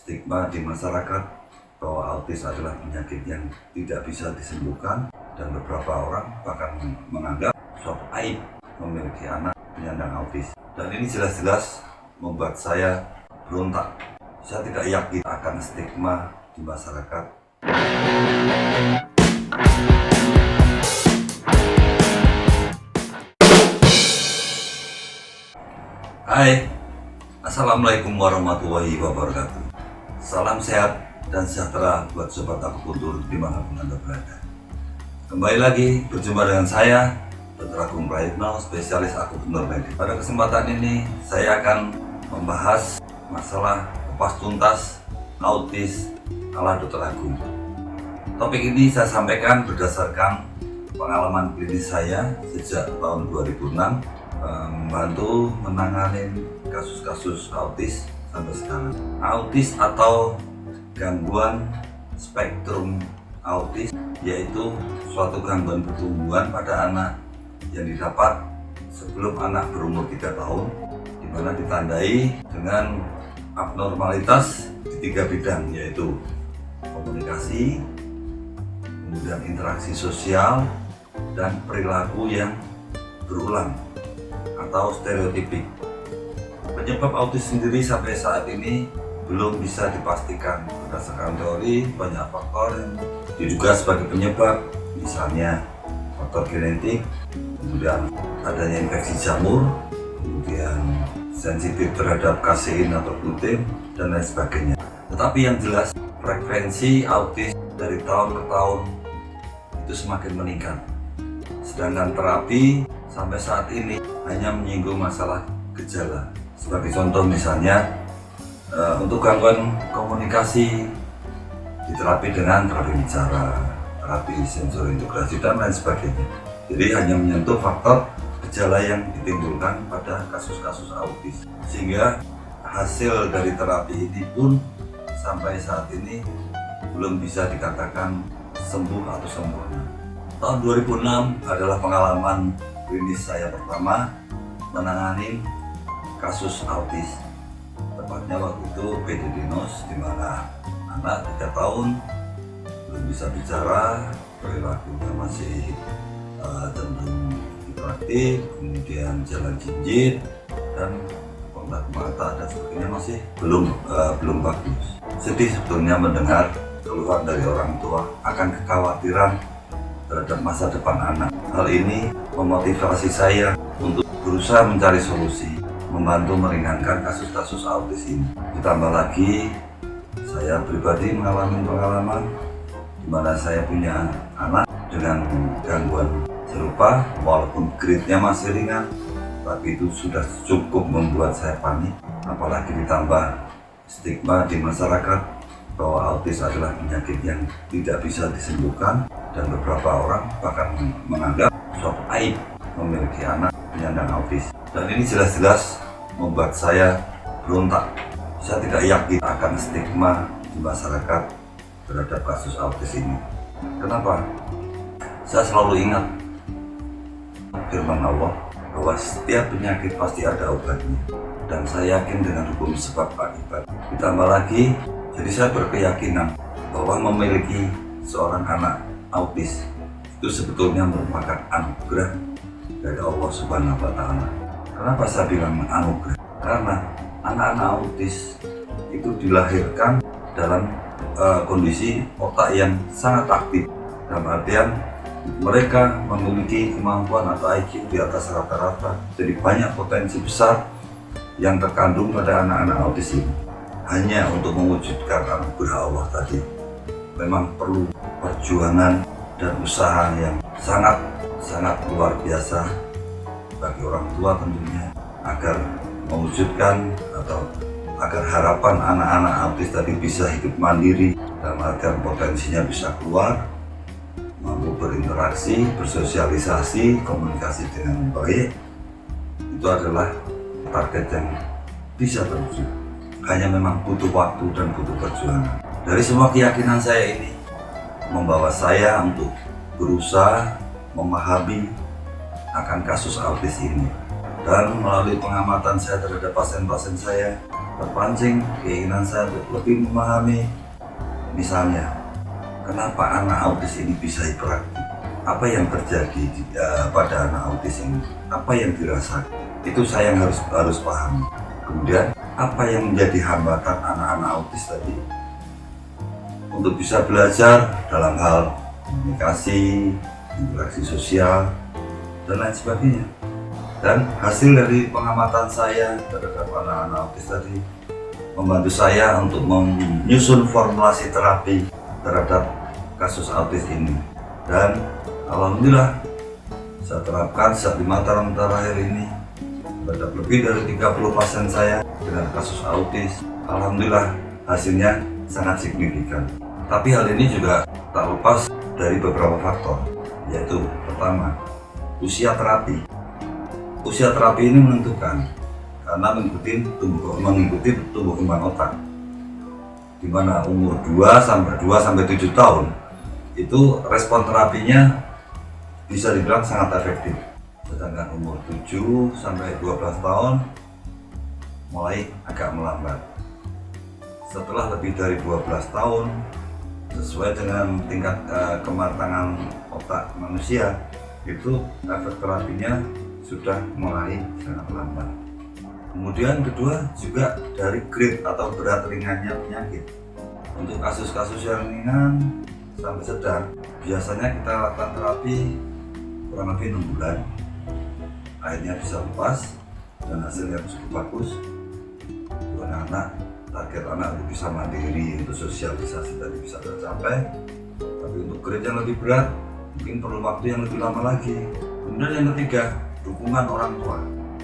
stigma di masyarakat bahwa autis adalah penyakit yang tidak bisa disembuhkan, dan beberapa orang bahkan menganggap suatu aib memiliki anak penyandang autis. Dan ini jelas-jelas membuat saya berontak. Saya tidak yakin akan stigma di masyarakat. Hai, Assalamualaikum warahmatullahi wabarakatuh. Salam sehat dan sejahtera buat sobat akupuntur dimanapun Anda berada. Kembali lagi berjumpa dengan saya, Dr. Agung Prayitno, spesialis akupuntur medik. Pada kesempatan ini saya akan membahas masalah kupas tuntas autis ala Dr. Agung. Topik ini saya sampaikan berdasarkan pengalaman klinis saya sejak tahun 2006, membantu menangani kasus-kasus autis sampai sekarang. Autis atau gangguan spektrum autis yaitu suatu gangguan pertumbuhan pada anak yang didapat sebelum anak berumur 3 tahun, di mana ditandai dengan abnormalitas di 3 bidang, yaitu komunikasi, kemudian interaksi sosial, dan perilaku yang berulang atau stereotipik. Penyebab autis sendiri sampai saat ini belum bisa dipastikan. Berdasarkan teori, banyak faktor yang diduga sebagai penyebab, misalnya faktor genetik, kemudian adanya infeksi jamur, kemudian sensitif terhadap kasein atau gluten, dan lain sebagainya. Tetapi yang jelas, frekuensi autis dari tahun ke tahun itu semakin meningkat. Sedangkan terapi sampai saat ini hanya menyinggung masalah gejala. Sebagai contoh misalnya, untuk gangguan komunikasi diterapi dengan terapi bicara, terapi sensori integrasi, dan lain sebagainya. Jadi hanya menyentuh faktor gejala yang ditimbulkan pada kasus-kasus autis. Sehingga hasil dari terapi ini pun sampai saat ini belum bisa dikatakan sembuh atau sempurna. Tahun 2006 adalah pengalaman klinis saya pertama menangani kasus autis. Tepatnya waktu itu PD Dinos, di mana anak 3 tahun belum bisa bicara, perilakunya masih cenderung hiperaktif, kemudian jalan jinjit, dan kontak mata dan sebagainya masih belum bagus. Sedih sebetulnya mendengar keluhan dari orang tua akan kekhawatiran terhadap masa depan anak. Hal ini memotivasi saya untuk berusaha mencari solusi, membantu meringankan kasus-kasus autis ini. Ditambah lagi, saya pribadi mengalami pengalaman di mana saya punya anak dengan gangguan serupa, walaupun grade-nya masih ringan, tapi itu sudah cukup membuat saya panik. Apalagi ditambah stigma di masyarakat bahwa autis adalah penyakit yang tidak bisa disembuhkan, dan beberapa orang bahkan menganggap suatu aib memiliki anak penyandang autis. Dan ini jelas-jelas membuat saya berontak. Saya tidak yakin akan stigma di masyarakat terhadap kasus autis ini. Kenapa? Saya selalu ingat firman Allah bahwa setiap penyakit pasti ada obatnya, dan saya yakin dengan hukum sebab akibat. Ditambah lagi, jadi saya berkeyakinan bahwa memiliki seorang anak autis itu sebetulnya merupakan anugerah dari Allah Subhanahu wa Ta'ala. Kenapa saya bilang anugerah? Karena anak-anak autis itu dilahirkan dalam kondisi otak yang sangat aktif, dalam artian mereka memiliki kemampuan atau IQ di atas rata-rata. Jadi banyak potensi besar yang terkandung pada anak-anak autis ini. Hanya untuk mewujudkan anugerah Allah tadi memang perlu perjuangan dan usaha yang sangat luar biasa bagi orang tua tentunya, agar mewujudkan atau agar harapan anak-anak autis tadi bisa hidup mandiri, dalam artian potensinya bisa keluar, mampu berinteraksi, bersosialisasi, komunikasi dengan baik. Itu adalah target yang bisa terwujud. Hanya memang butuh waktu dan butuh perjuangan. Dari semua keyakinan saya ini membawa saya untuk berusaha memahami akan kasus autis ini. Dan melalui pengamatan saya terhadap pasien-pasien saya, terpancing keinginan saya untuk lebih memahami, misalnya kenapa anak autis ini bisa hiperaktif, apa yang terjadi pada anak autis ini, apa yang dirasakan, itu saya yang harus pahami. Kemudian apa yang menjadi hambatan anak-anak autis tadi untuk bisa belajar dalam hal komunikasi, interaksi sosial, dan lain sebagainya. Dan hasil dari pengamatan saya terhadap anak-anak autis tadi membantu saya untuk menyusun formulasi terapi terhadap kasus autis ini. Dan alhamdulillah saya terapkan sejak 5 tahun terakhir ini terhadap lebih dari 30 pasien saya dengan kasus autis. Alhamdulillah hasilnya sangat signifikan. Tapi hal ini juga tak lepas dari beberapa faktor, yaitu pertama, usia terapi. Usia terapi ini menentukan karena mengikuti tumbuh kembang otak, di mana umur 2 sampai 7 tahun itu respon terapinya bisa dibilang sangat efektif. Sedangkan umur 7 sampai 12 tahun mulai agak melambat. Setelah lebih dari 12 tahun, sesuai dengan tingkat kematangan otak manusia, itu efek terapinya sudah mulai sangat lambat. Kemudian kedua juga dari grade atau berat ringannya penyakit. Untuk kasus-kasus yang ringan sampai sedang, biasanya kita lakukan terapi kurang lebih 6 bulan. Akhirnya bisa lepas dan hasilnya cukup bagus. Anak-anak, target anak untuk bisa mandiri, untuk sosialisasi tadi bisa tercapai. Tapi untuk grade yang lebih berat, mungkin perlu waktu yang lebih lama lagi. Kemudian yang ketiga, dukungan orang tua.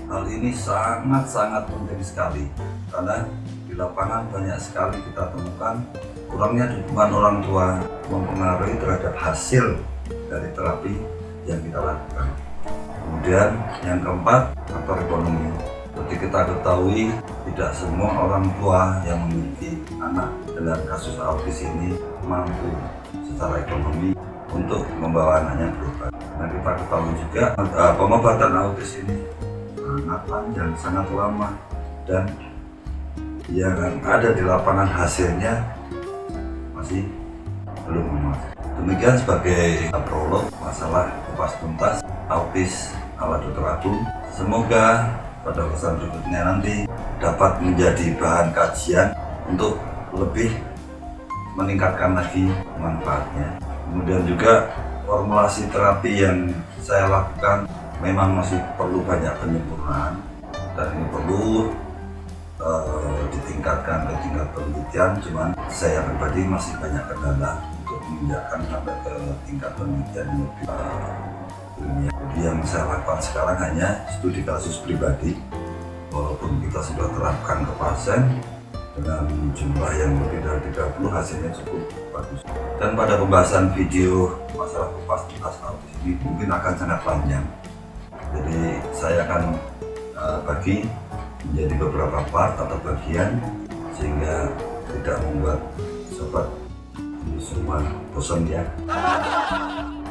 Hal ini sangat-sangat penting sekali karena di lapangan banyak sekali kita temukan kurangnya dukungan orang tua mempengaruhi terhadap hasil dari terapi yang kita lakukan. Kemudian yang keempat, faktor ekonomi. Seperti kita ketahui, tidak semua orang tua yang memiliki anak dengan kasus autis ini mampu secara ekonomi untuk membawa anaknya berobat. Nah, kita ketahui juga pengobatan autis ini sangat panjang, sangat lama, dan yang ada di lapangan hasilnya masih belum memuaskan. Demikian sebagai prolog masalah kupas tuntas autis ala Dr. Agung. Semoga pada pesan berikutnya nanti dapat menjadi bahan kajian untuk lebih meningkatkan lagi manfaatnya. Kemudian juga formulasi terapi yang saya lakukan memang masih perlu banyak penyempurnaan dan ini perlu ditingkatkan ke tingkat penelitian. Cuman saya pribadi masih banyak kendala untuk menginjakkan sampai ke tingkat penelitian yang lebih ilmiah. Jadi yang saya lakukan sekarang hanya studi kasus pribadi, walaupun kita sudah terapkan ke pasien dengan jumlah yang lebih dari 30, hasilnya cukup bagus. Dan pada pembahasan video masalah kupas tuntas autis ini mungkin akan sangat panjang. Jadi saya akan bagi menjadi beberapa part atau bagian sehingga tidak membuat sobat semua bosan ya.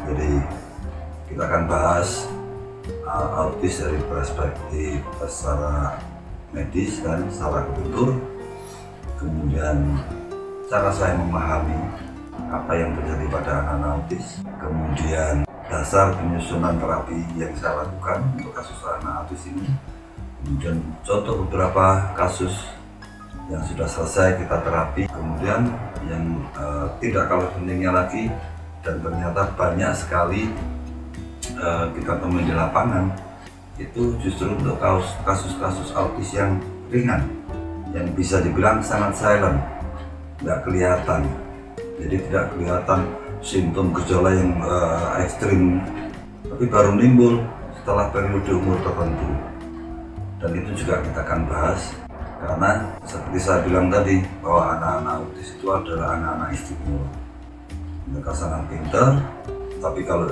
Jadi kita akan bahas autis dari perspektif secara medis dan secara kultur. Kemudian cara saya memahami apa yang terjadi pada anak-anak autis, kemudian dasar penyusunan terapi yang saya lakukan untuk kasus anak autis ini, kemudian contoh beberapa kasus yang sudah selesai kita terapi, kemudian yang tidak kalah pentingnya lagi dan ternyata banyak sekali kita temui di lapangan, itu justru untuk kasus-kasus autis yang ringan, yang bisa dibilang sangat silent, nggak kelihatan. Jadi tidak kelihatan simptom gejala yang ekstrim, tapi baru nimbul setelah periode umur tertentu. Dan itu juga kita akan bahas, karena seperti saya bilang tadi bahwa anak-anak autis itu adalah anak-anak istimewa. Mereka sangat pintar, tapi kalau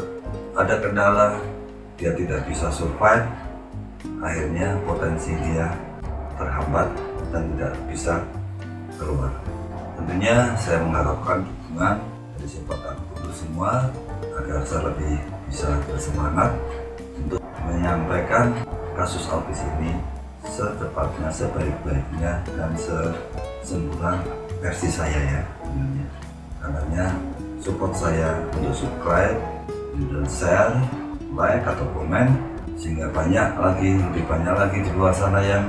ada kendala dia tidak bisa survive, akhirnya potensi dia terhambat dan tidak bisa keluar. Tentunya saya mengharapkan dukungan dari siapapun untuk semua agar saya lebih bisa bersemangat untuk menyampaikan kasus autis ini secepatnya, sebaik-baiknya, dan sesempurna versi saya ya. Karena support saya untuk subscribe, dan share, like atau komen, sehingga lebih banyak lagi di luar sana yang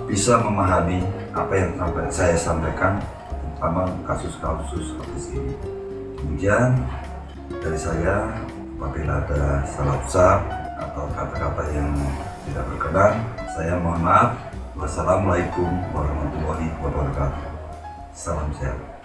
bisa memahami apa yang saya sampaikan, terutama kasus-kasus seperti ini. Demikian dari saya, apabila ada salah ucap atau kata-kata yang tidak berkenan, saya mohon maaf. Wassalamualaikum warahmatullahi wabarakatuh. Salam sehat.